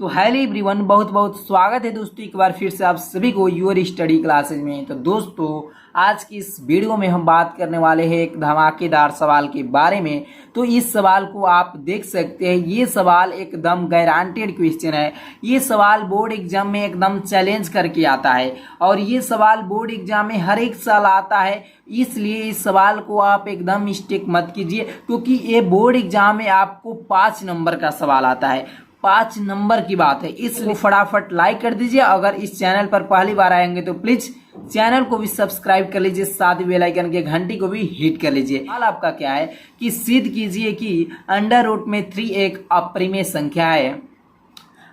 तो hello everyone, बहुत बहुत स्वागत है दोस्तों एक बार फिर से आप सभी को योर स्टडी क्लासेज में। तो दोस्तों आज की इस वीडियो में हम बात करने वाले हैं एक धमाकेदार सवाल के बारे में। तो इस सवाल को आप देख सकते हैं, ये सवाल एकदम गारंटेड क्वेश्चन है। ये सवाल बोर्ड एग्जाम में एकदम चैलेंज करके आता है और ये सवाल बोर्ड एग्जाम में हर एक साल आता है। इसलिए इस सवाल को आप एकदम मिस्टेक मत कीजिए, क्योंकि ये बोर्ड एग्जाम में आपको 5 नंबर का सवाल आता है। 5 नंबर की बात है, इसलिए फटाफट लाइक कर दीजिए। अगर इस चैनल पर पहली बार आएंगे तो प्लीज चैनल को भी सब्सक्राइब कर लीजिए, साथ ही बेल आइकन के घंटी को भी हिट कर लीजिए। हाल आपका क्या है कि सिद्ध कीजिए कि अंडर रूट में 3 एक अप्रिमेय संख्या है।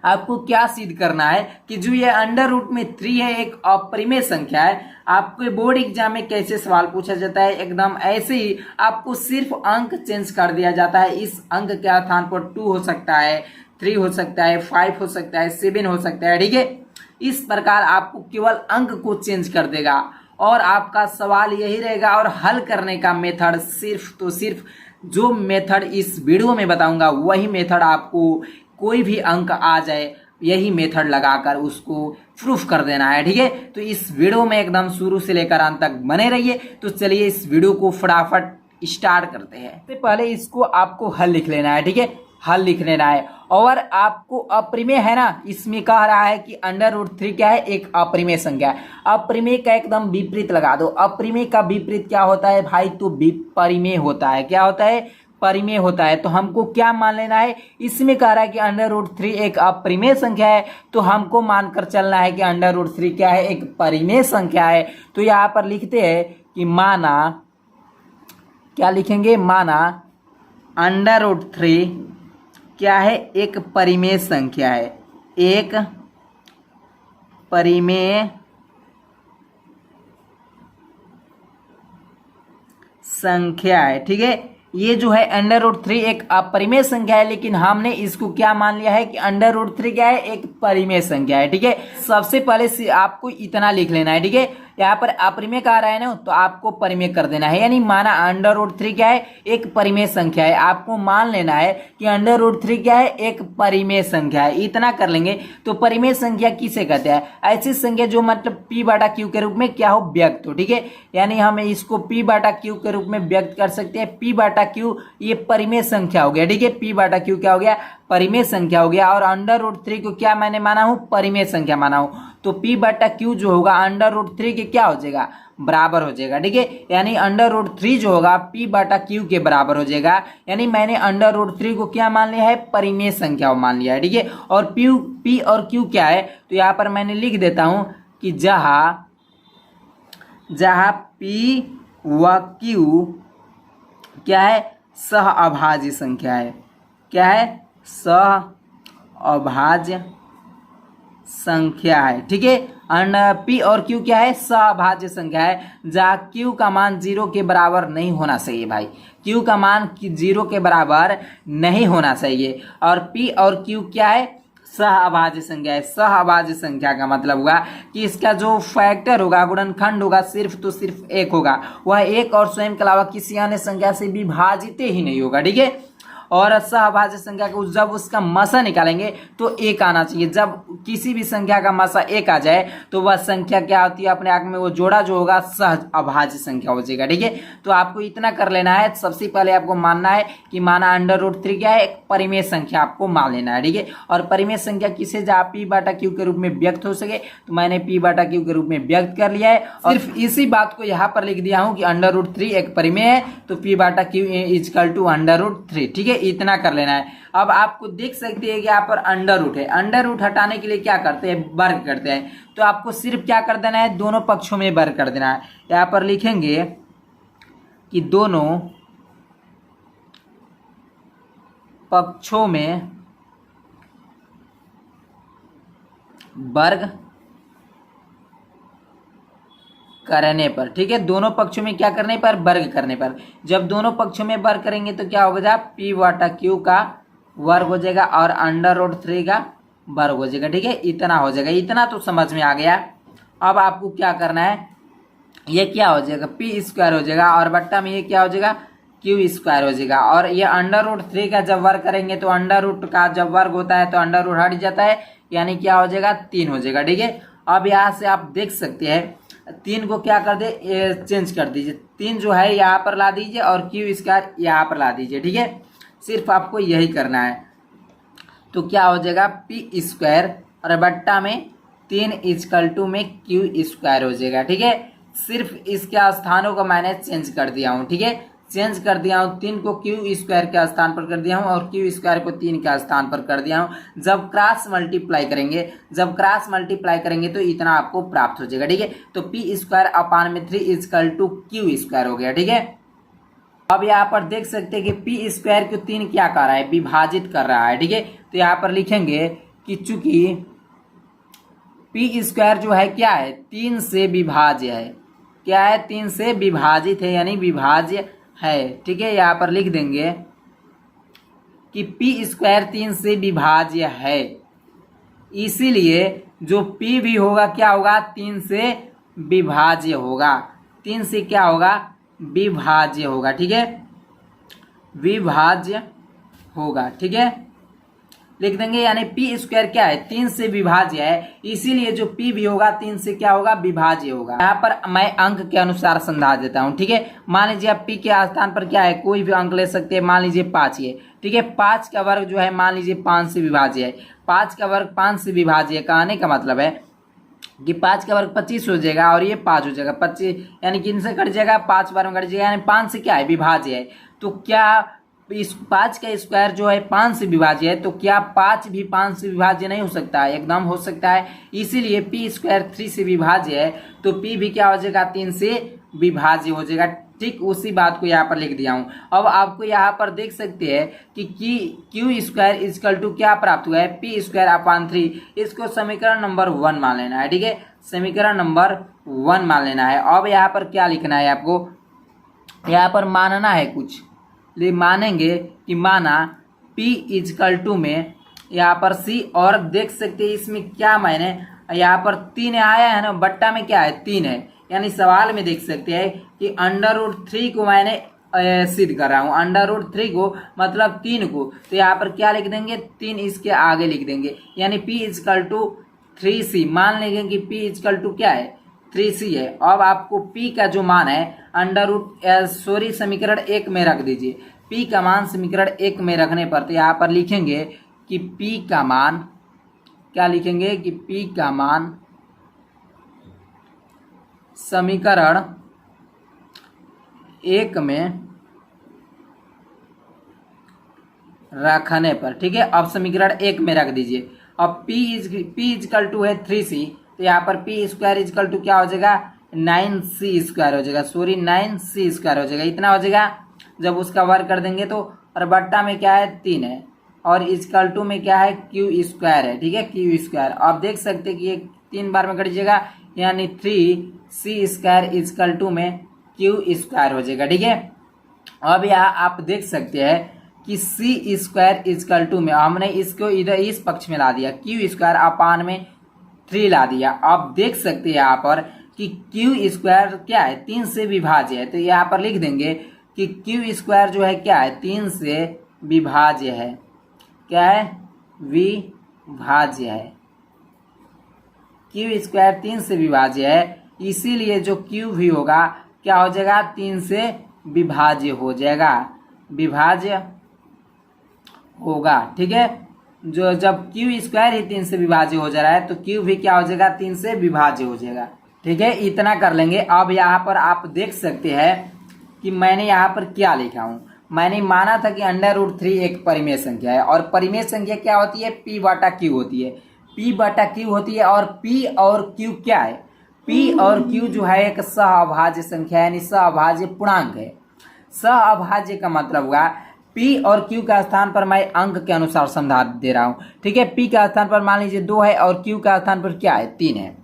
आपको क्या सिद्ध करना है कि जो ये अंडर रूट में 3 है एक अप्रिमेय संख्या है। आपके बोर्ड एग्जाम में कैसे सवाल पूछा जाता है, एकदम ऐसे ही आपको सिर्फ अंक चेंज कर दिया जाता है। इस अंक के स्थान पर 2 हो सकता है, 3 हो सकता है, 5 हो सकता है, 7 हो सकता है, ठीक है। इस प्रकार आपको केवल अंक को चेंज कर देगा और आपका सवाल यही रहेगा। और हल करने का मेथड सिर्फ तो सिर्फ जो मेथड इस वीडियो में बताऊंगा वही मेथड, आपको कोई भी अंक आ जाए यही मेथड लगाकर उसको प्रूफ कर देना है, ठीक है। तो इस वीडियो में एकदम शुरू से लेकर अंत तक बने रहिए। तो चलिए इस वीडियो को फटाफट स्टार्ट करते हैं। सबसे पहले इसको आपको हल लिख लेना है, ठीक है। हल लिख लेना है और आपको अप्रिमेय है ना, इसमें कह रहा है कि अंडर रूट 3 क्या है, एक अप्रिमेय संख्या है। अप्रिमेय का एकदम विपरीत लगा दो। अप्रिमेय का विपरीत क्या होता है भाई, तो परिमेय होता है। क्या होता है, परिमेय होता है। तो हमको क्या मान लेना है, इसमें कह रहा है कि अंडर रूट 3 एक अप्रिमेय संख्या है, तो हमको मानकर चलना है कि अंडर रूट 3 क्या है, एक परिमेय संख्या है। तो यहाँ पर लिखते हैं कि माना, क्या लिखेंगे, माना अंडर रूट 3 क्या है, एक परिमेय संख्या है, एक परिमेय संख्या है, ठीक है। ये जो है अंडर रूट 3 एक अपरिमेय संख्या है, लेकिन हमने इसको क्या मान लिया है कि अंडर रूट 3 क्या है, एक परिमेय संख्या है, ठीक है। सबसे पहले से आपको इतना लिख लेना है, ठीक है। यहाँ पर अपरिमेय कह रहा है ना, तो आपको परिमेय कर देना है। यानी माना अंडर रूट 3 क्या है, एक परिमेय संख्या है। आपको मान लेना है कि अंडर रूट 3 क्या है, एक परिमेय संख्या है। इतना कर लेंगे तो परिमेय संख्या किसे कहते हैं, ऐसी संख्या जो मतलब p बटा q के रूप में क्या हो, व्यक्त हो, ठीक है। यानी हम इसको p बटा q के रूप में व्यक्त कर सकते हैं। p बटा q ये परिमेय संख्या हो गया, ठीक है। p बटा q क्या हो गया, परिमेय संख्या हो गया। और अंडर रूट 3 को क्या मैंने माना हूं, परिमेय संख्या माना हूं। तो p बटा q जो होगा अंडर रूट 3 के क्या हो जाएगा, बराबर हो जाएगा, ठीक है। यानी अंडर रूट 3 जो होगा p बटा q के बराबर हो जाएगा। यानी मैंने अंडर रूट 3 को क्या मान लिया है, परिमेय संख्या मान लिया है, ठीक है। और p और q क्या है, तो यहाँ पर मैंने लिख देता हूं कि जहां p व q क्या है, सह अभाज्य संख्या है। क्या है, सह अभाज्य संख्या है, ठीक है। p और q क्या है, सहअभाज्य संख्या है, जहाँ q का मान 0 के बराबर नहीं होना चाहिए भाई। q का मान 0 के बराबर नहीं होना चाहिए। और p और q क्या है, सहअभाज्य संख्या है। सहअभाज्य संख्या का मतलब हुआ कि इसका जो फैक्टर होगा, गुणनखंड होगा, सिर्फ तो सिर्फ 1 होगा। वह 1 और स्वयं के अलावा किसी अन्य संख्या से विभाजित ही नहीं होगा, ठीक है। और सहअभाज्य संख्या को जब उसका मसा निकालेंगे तो 1 आना चाहिए। जब किसी भी संख्या का मसा 1 आ जाए तो वह संख्या क्या होती है, अपने आप में वो जोड़ा जो होगा सहअभाज्य संख्या हो जाएगा, ठीक है। तो आपको इतना कर लेना है। सबसे पहले आपको मानना है कि माना अंडर रूट 3 क्या है, एक परिमेय संख्या आपको मान लेना है, ठीक है। और परिमेय संख्या किसे, जहाँ p बटा q के रूप में व्यक्त हो सके, तो मैंने p बटा q के रूप में व्यक्त कर लिया है। और सिर्फ इसी बात को यहाँ पर लिख दिया हूँ कि अंडर रूट 3 एक परिमेय है, तो p बटा q equal to under root 3, ठीक है। इतना कर लेना है। अब आपको देख सकते हैं कि यहाँ पर अंडर रूट है। अंडर रूट हटाने के लिए क्या करते हैं, वर्ग करते हैं। तो आपको सिर्फ क्या कर देना है, दोनों पक्षों में वर्ग कर देना है। यहाँ पर लिखेंगे कि दोनों पक्षों में वर्ग करने पर, ठीक है। दोनों पक्षों में क्या करने पर, वर्ग करने पर। जब दोनों पक्षों में वर्ग करेंगे तो क्या होगा, p बटा q का वर्ग हो जाएगा और अंडर रूट 3 का वर्ग हो जाएगा, ठीक है। इतना हो जाएगा। इतना तो समझ में आ गया। अब आपको क्या करना है, ये क्या हो जाएगा, p स्क्वायर हो जाएगा और बट्टा में ये क्या हो जाएगा, क्यू स्क्वायर हो जाएगा। और ये √3 का जब वर्ग करेंगे तो अंडर रूट का जब वर्ग होता है तो अंडर रूट हट जाता है, यानी क्या हो जाएगा 3 हो जाएगा। ठीक है, अब यहाँ से आप देख सकते हैं 3 को क्या कर दे चेंज कर दीजिए, 3 जो है यहाँ पर ला दीजिए और क्यू स्क्वायर यहाँ पर ला दीजिए। ठीक है, सिर्फ आपको यही करना है। तो क्या हो जाएगा पी स्क्वायर और बट्टा में 3 = में क्यू स्क्वायर हो जाएगा। ठीक है, सिर्फ इसके स्थानों को मैंने चेंज कर दिया हूँ। ठीक है, चेंज कर दिया हूँ, 3 को क्यू स्क्वायर के स्थान पर कर दिया हूँ और क्यू स्क्वायर को 3 के स्थान पर कर दिया हूँ। जब क्रॉस मल्टीप्लाई करेंगे तो इतना आपको प्राप्त हो जाएगा। ठीक है, तो पी स्क्वायर अपान में 3 = क्यू स्क्वायर हो गया। ठीक है, अब यहाँ पर देख सकते हैं कि पी स्क्वायर को 3 क्या कर रहा है, विभाजित कर रहा है। ठीक है, तो यहाँ पर लिखेंगे कि चूंकि पी स्क्वायर जो है क्या है 3 से विभाज्य है, क्या है 3 से विभाजित है यानी विभाज्य है। ठीक है, यहाँ पर लिख देंगे कि पी स्क्वायर 3 से विभाज्य है, इसीलिए जो पी भी होगा क्या होगा 3 से विभाज्य होगा, 3 से क्या होगा विभाज्य होगा। ठीक है, विभाज्य होगा। ठीक है, लिख देंगे, यानी पी स्क्वायर क्या है 3 से विभाज्य है, इसीलिए जो पी भी होगा 3 से क्या होगा विभाज्य होगा। यहाँ पर मैं अंक के अनुसार समझा देता हूँ। ठीक है, मान लीजिए आप पी के स्थान पर क्या है कोई भी अंक ले सकते हैं, मान लीजिए 5 है। ठीक है, 5 का वर्ग जो है मान लीजिए 5 से विभाज्य है, 5 का वर्ग 5 से विभाज्य है। कहने का मतलब है कि 5 का वर्ग 25 हो जाएगा और ये 5 हो जाएगा, 25 यानी किन से कट जाएगा 5 बार में कट जाएगा, यानी 5 से क्या है विभाज्य है। तो क्या इस 5 का स्क्वायर जो है 5 से विभाज्य है, तो क्या 5 भी 5 से विभाज्य नहीं हो सकता है, एकदम हो सकता है। इसीलिए पी स्क्वायर 3 से विभाज्य है, तो पी भी क्या हो जाएगा 3 से विभाज्य हो जाएगा। ठीक उसी बात को यहाँ पर लिख दिया हूँ। अब आपको यहाँ पर देख सकते हैं कि क्यू स्क्वायर = क्या प्राप्त हुआ है पी स्क्वायर अपान 3, इसको समीकरण नंबर 1 मान लेना है। ठीक है, समीकरण नंबर 1 मान लेना है। अब यहाँ पर क्या लिखना है आपको, यहाँ पर मानना है कुछ, मानेंगे कि माना P = में यहाँ पर C, और देख सकते हैं इसमें क्या मैंने यहाँ पर 3 आया है ना, बट्टा में क्या है 3 है, यानी सवाल में देख सकते हैं कि √3 को मैंने सिद्ध कर रहा हूँ, √3 को मतलब 3 को, तो यहाँ पर क्या लिख देंगे 3 इसके आगे लिख देंगे, यानी P = 3C मान लेंगे कि P = क्या है 3C है। अब आपको P का जो मान है समीकरण 1 में रख दीजिए। P का मान समीकरण 1 में रखने पर तो यहाँ पर लिखेंगे कि P का मान क्या लिखेंगे कि P का मान समीकरण 1 में रखने पर। ठीक है, अब समीकरण 1 में रख दीजिए। अब P = है 3C, तो यहाँ पर पी स्क्वायर = क्या हो जाएगा 9C² हो जाएगा, 9C² हो जाएगा, इतना हो जाएगा। जब उसका वर्ग कर देंगे तो, और बट्टा में क्या है 3 है और = में क्या है क्यू स्क्वायर है। ठीक है, क्यू स्क्वायर आप देख सकते हैं कि ये 3 बार में कट जाएगा, यानी 3C² = में क्यू स्क्वायर हो जाएगा। ठीक है, अब यहाँ आप देख सकते हैं कि C² में हमने इसको इधर इस पक्ष में ला दिया, क्यू² अपान में 3 ला दिया। आप देख सकते हैं यहाँ पर कि क्यू स्क्वायर क्या है 3 से विभाज्य है, तो यहाँ पर लिख देंगे कि क्यू स्क्वायर जो है क्या है 3 से विभाज्य है, क्या है विभाज्य है, क्यू स्क्वायर 3 से विभाज्य है, इसीलिए जो क्यू भी होगा क्या हो जाएगा 3 से विभाज्य हो जाएगा, विभाज्य होगा। ठीक है, जो जब क्यू स्क्वायर ही 3 से विभाज्य हो जा रहा है तो क्यू भी क्या हो जाएगा 3 से विभाज्य हो जाएगा। ठीक है, इतना कर लेंगे। अब यहाँ पर आप देख सकते हैं कि मैंने यहाँ पर क्या लिखा हूँ, मैंने माना था कि √3 एक परिमेय संख्या है, और परिमेय संख्या क्या होती है P/Q होती है, P/Q होती है। और P और Q क्या है, P और Q जो है एक सहअभाज्य संख्या है, यानी सहअभाज्य पूर्णांक है। सहअभाज्य का मतलब हुआ P और Q का स्थान पर मैं अंक के अनुसार समझा दे रहा हूँ। ठीक है, P का स्थान पर मान लीजिए 2 है और Q का स्थान पर क्या है 3 है,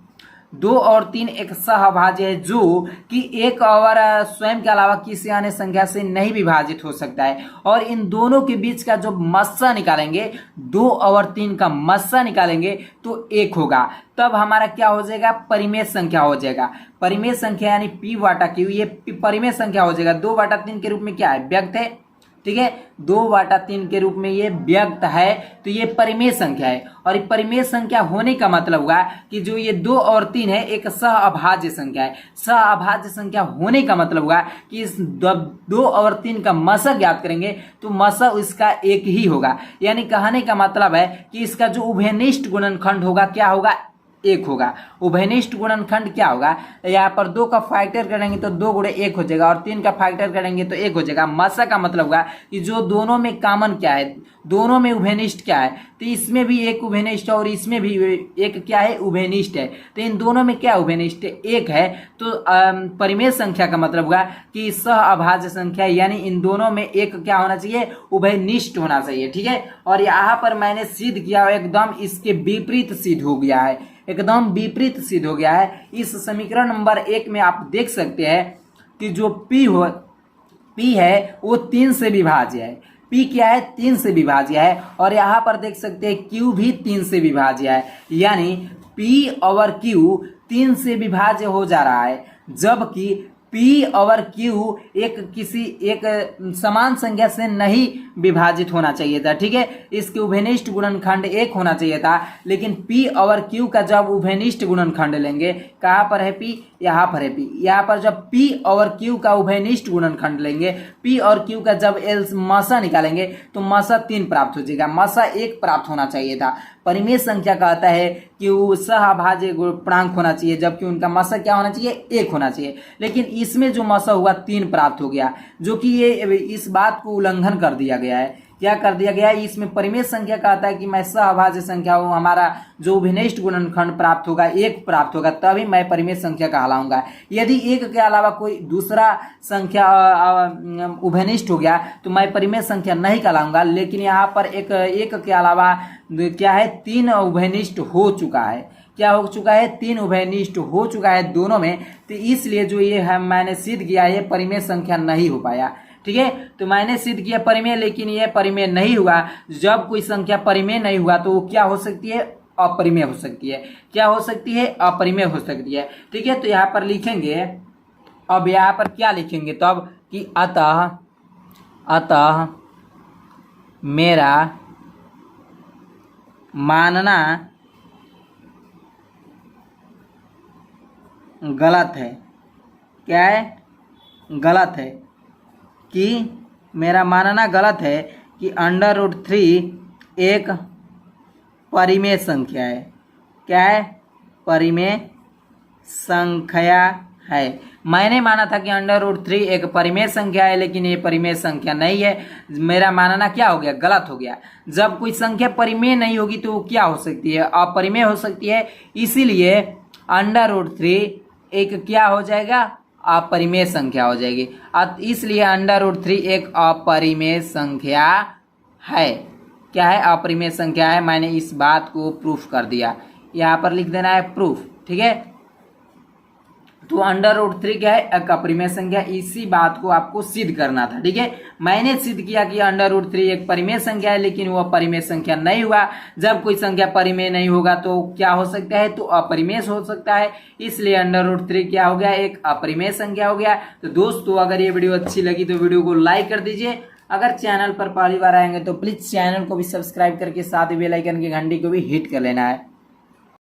2 और 3 एक सहअभाज्य है जो कि एक और स्वयं के अलावा किसी अन्य संख्या से नहीं विभाजित हो सकता है। और इन दोनों के बीच का जो मस्सा निकालेंगे, 2 और 3 का मस्सा निकालेंगे तो 1 होगा। तब हमारा क्या हो जाएगा, परिमेय संख्या हो जाएगा। परिमेय संख्या यानी P बटा Q, ये परिमेय संख्या हो जाएगा। 2 बटा 3 के रूप में क्या है, व्यक्त है, ठीक है, 2 बटा 3 के रूप में ये व्यक्त है, तो ये परिमेय संख्या है। और ये परिमेय संख्या होने का मतलब हुआ कि जो ये 2 और 3 है एक सहअभाज्य संख्या है। सहअभाज्य संख्या होने का मतलब हुआ कि इस 2 और 3 का मसा ज्ञात करेंगे तो मसा इसका 1 ही होगा। यानी कहने का मतलब है कि इसका जो उभयनिष्ठ गुणनखंड होगा क्या होगा, 1 होगा। उभयनिष्ठ गुणनखंड क्या होगा, यहाँ पर 2 का फैक्टर करेंगे तो 2 गुणे 1 हो जाएगा और 3 का फैक्टर करेंगे तो 1 हो जाएगा। मसा का मतलब होगा कि जो दोनों में कॉमन क्या है, दोनों में उभयनिष्ठ क्या है, तो इसमें भी एक उभयनिष्ठ और इसमें भी एक क्या है, उभयनिष्ठ है। तो इन दोनों में क्या उभयनिष्ठ है, 1 है। तो परिमेय संख्या का मतलब होगा कि सहअभाज्य संख्या यानी इन दोनों में एक क्या होना चाहिए, उभयनिष्ठ होना चाहिए, ठीक है। और यहाँ पर मैंने सिद्ध किया एकदम इसके विपरीत सिद्ध हो गया है, एकदम विपरीत सिद्ध हो गया है। इस समीकरण नंबर 1 में आप देख सकते हैं कि जो P है वो 3 से विभाज्य है। P क्या है, 3 से विभाज्य है। और यहाँ पर देख सकते हैं Q भी 3 से विभाज्य है, यानी P और Q 3 से विभाज्य हो जा रहा है। जबकि P और Q एक समान संख्या से नहीं विभाजित होना चाहिए था, ठीक है। इसके उभयनिष्ठ गुणनखंड 1 होना चाहिए था, लेकिन P और Q का जब उभयनिष्ठ गुणनखंड लेंगे, कहाँ पर है P, यहाँ पर है P। यहाँ पर जब P और Q का उभयनिष्ठ गुणनखंड लेंगे, P और Q का जब मसा निकालेंगे तो मसा 3 प्राप्त हो जाएगा, मसा 1 प्राप्त होना चाहिए था। परिमेय संख्या कहता है कि वो सहअभाज्य पूर्णांक होना चाहिए, जबकि उनका मसा क्या होना चाहिए, 1 होना चाहिए। लेकिन इसमें जो मसा हुआ 3 प्राप्त हो गया, जो कि ये इस बात को उल्लंघन कर दिया गया है। क्या कर दिया गया है, इसमें परिमेय संख्या कहता है कि मैं सहअभाज्य संख्या हूं, हमारा जो उभयनिष्ठ गुणनखंड प्राप्त होगा 1 प्राप्त होगा, तभी मैं परिमेय संख्या कहलाऊंगा। यदि 1 के अलावा कोई दूसरा संख्या उभयनिष्ठ हो गया तो मैं परिमेय संख्या नहीं कहलाऊंगा। लेकिन यहाँ पर एक के अलावा क्या है, 3 उभयनिष्ठ हो चुका है। क्या हो चुका है, 3 उभयनिष्ठ हो चुका है दोनों में, तो इसलिए जो ये है मैंने सिद्ध किया ये परिमेय संख्या नहीं हो पाया, ठीक है। तो मैंने सिद्ध किया परिमेय, लेकिन ये परिमेय नहीं हुआ। जब कोई संख्या परिमेय नहीं हुआ तो वो क्या हो सकती है, अपरिमेय हो सकती है। क्या हो सकती है, अपरिमेय हो सकती है, ठीक है। तो यहाँ पर लिखेंगे, अब यहाँ पर क्या लिखेंगे तब कि अतः मेरा मानना गलत है। क्या है, गलत है, कि मेरा मानना गलत है कि √3 एक परिमेय संख्या है। क्या है, परिमेय संख्या है। मैंने माना था कि √3 एक परिमेय संख्या है, लेकिन ये परिमेय संख्या नहीं है। मेरा मानना क्या हो गया, गलत हो गया। जब कोई संख्या परिमेय नहीं होगी तो वो क्या हो सकती है, अपरिमेय हो सकती है। इसीलिए √3 एक क्या हो जाएगा, अपरिमेय संख्या हो जाएगी। इसलिए √3 एक अपरिमेय संख्या है। क्या है, अपरिमेय संख्या है। मैंने इस बात को प्रूफ कर दिया, यहाँ पर लिख देना है प्रूफ, ठीक है। तो √3 क्या है, एक अपरिमेय संख्या। इसी बात को आपको सिद्ध करना था, ठीक है। मैंने सिद्ध किया कि √3 एक परिमेय संख्या है, लेकिन वो परिमेय संख्या नहीं हुआ। जब कोई संख्या परिमेय नहीं होगा तो क्या हो सकता है, तो अपरिमेय हो सकता है। इसलिए √3 क्या हो गया, एक अपरिमेय संख्या हो गया। तो दोस्तों अगर ये वीडियो अच्छी लगी तो वीडियो को लाइक कर दीजिए। अगर चैनल पर पहली बार आएंगे तो प्लीज चैनल को भी सब्सक्राइब करके साथ ही बेल आइकन की घंटी को भी हिट कर लेना है।